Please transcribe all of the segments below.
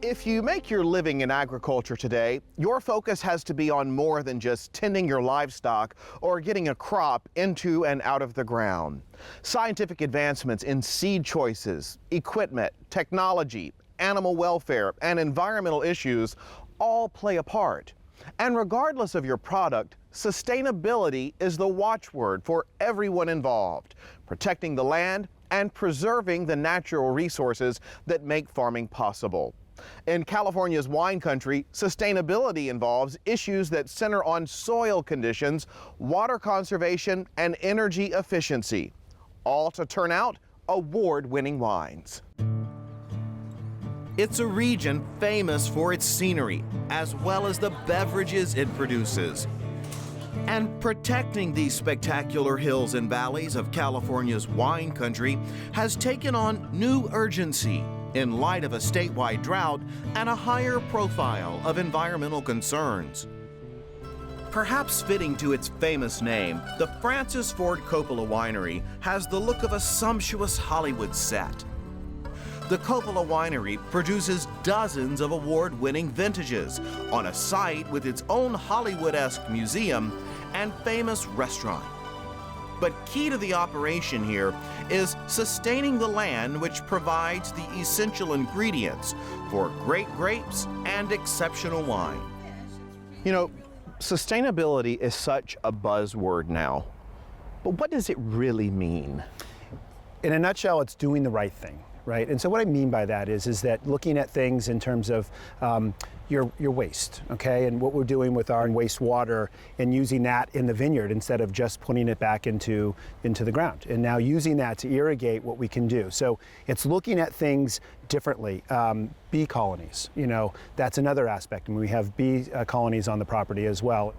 If you make your living in agriculture today, your focus has to be on more than just tending your livestock or getting a crop into and out of the ground. Scientific advancements in seed choices, equipment, technology, animal welfare, and environmental issues all play a part. And regardless of your product, sustainability is the watchword for everyone involved, protecting the land and preserving the natural resources that make farming possible. In California's wine country, sustainability involves issues that center on soil conditions, water conservation, and energy efficiency, all to turn out award-winning wines. It's a region famous for its scenery, as well as the beverages it produces. And protecting these spectacular hills and valleys of California's wine country has taken on new urgency in light of a statewide drought and a higher profile of environmental concerns. Perhaps fitting to its famous name, the Francis Ford Coppola Winery has the look of a sumptuous Hollywood set. The Coppola Winery produces dozens of award-winning vintages on a site with its own Hollywood-esque museum and famous restaurant. But key to the operation here is sustaining the land which provides the essential ingredients for great grapes and exceptional wine. You know, sustainability is such a buzzword now, but what does it really mean? In a nutshell, it's doing the right thing, right? And so what I mean by that is that looking at things in terms of your waste, okay? And what we're doing with our wastewater and using that in the vineyard instead of just putting it back into the ground. And now using that to irrigate what we can do. So it's looking at things differently. Bee colonies, you know, that's another aspect. And we have bee colonies on the property as well.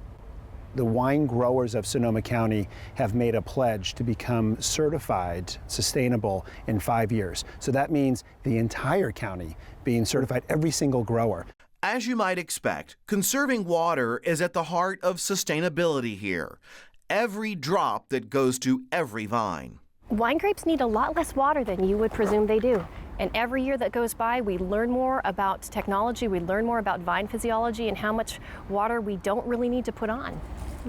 The wine growers of Sonoma County have made a pledge to become certified sustainable in 5 years. So that means the entire county being certified, every single grower. As you might expect, conserving water is at the heart of sustainability here. Every drop that goes to every vine. Wine grapes need a lot less water than you would presume they do. And every year that goes by, we learn more about technology, we learn more about vine physiology and how much water we don't really need to put on.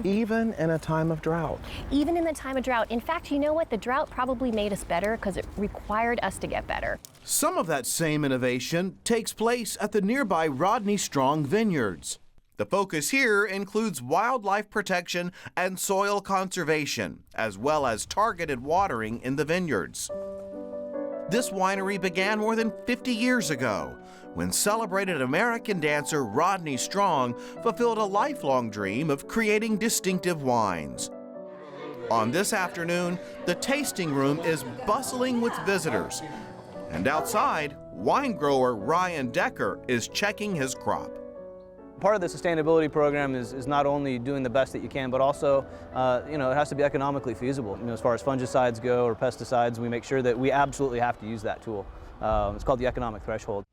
Even in a time of drought. Even in the time of drought. In fact, you know what? The drought probably made us better because it required us to get better. Some of that same innovation takes place at the nearby Rodney Strong vineyards. The focus here includes wildlife protection and soil conservation, as well as targeted watering in the vineyards. This winery began more than 50 years ago, when celebrated American dancer Rodney Strong fulfilled a lifelong dream of creating distinctive wines. On this afternoon, the tasting room is bustling with visitors. And outside, wine grower Ryan Decker is checking his crop. Part of the sustainability program is not only doing the best that you can, but also, it has to be economically feasible. As far as fungicides go or pesticides, we make sure that we absolutely have to use that tool. It's called the economic threshold.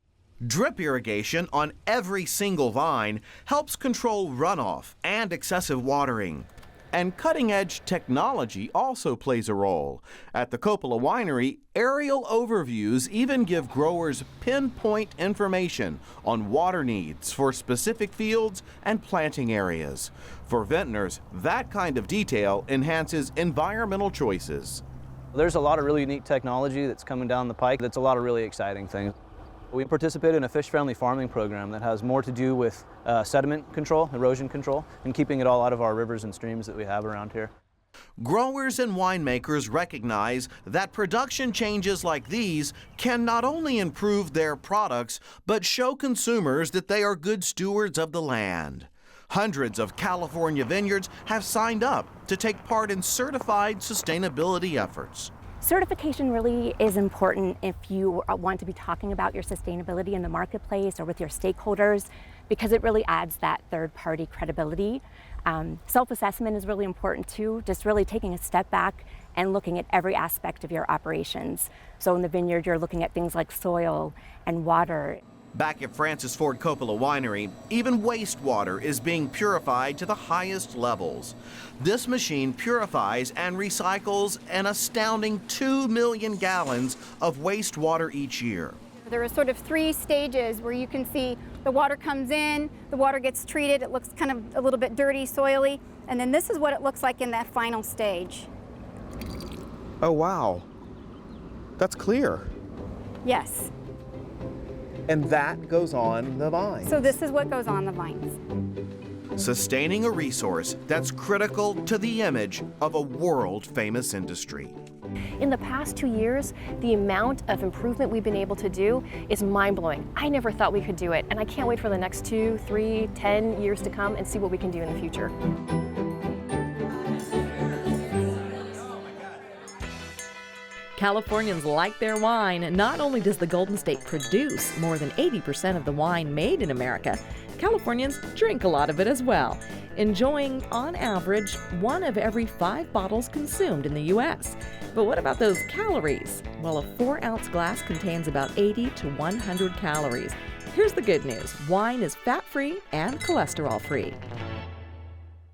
Drip irrigation on every single vine helps control runoff and excessive watering. And cutting-edge technology also plays a role. At the Coppola Winery, aerial overviews even give growers pinpoint information on water needs for specific fields and planting areas. For vintners, that kind of detail enhances environmental choices. There's a lot of really unique technology that's coming down the pike. That's a lot of really exciting things. We participate in a fish-friendly farming program that has more to do with sediment control, erosion control, and keeping it all out of our rivers and streams that we have around here. Growers and winemakers recognize that production changes like these can not only improve their products, but show consumers that they are good stewards of the land. Hundreds of California vineyards have signed up to take part in certified sustainability efforts. Certification really is important if you want to be talking about your sustainability in the marketplace or with your stakeholders, because it really adds that third-party credibility. Self-assessment is really important too, just really taking a step back and looking at every aspect of your operations. So in the vineyard, you're looking at things like soil and water. Back at Francis Ford Coppola Winery, even wastewater is being purified to the highest levels. This machine purifies and recycles an astounding 2 million gallons of wastewater each year. there are sort of 3 stages where you can see the water comes in, the water gets treated, it looks kind of a little bit dirty, soily, and then this is what it looks like in that final stage. Oh, wow. That's clear. Yes. And that goes on the vines. So this is what goes on the vines. Sustaining a resource that's critical to the image of a world-famous industry. In the past 2 years, the amount of improvement we've been able to do is mind-blowing. I never thought we could do it, and I can't wait for the next 2, 3, 10 years to come and see what we can do in the future. Californians like their wine. Not only does the Golden State produce more than 80% of the wine made in America, Californians drink a lot of it as well, enjoying, on average, 1 of every 5 bottles consumed in the U.S. But what about those calories? Well, a 4-ounce glass contains about 80 to 100 calories. Here's the good news. Wine is fat-free and cholesterol-free.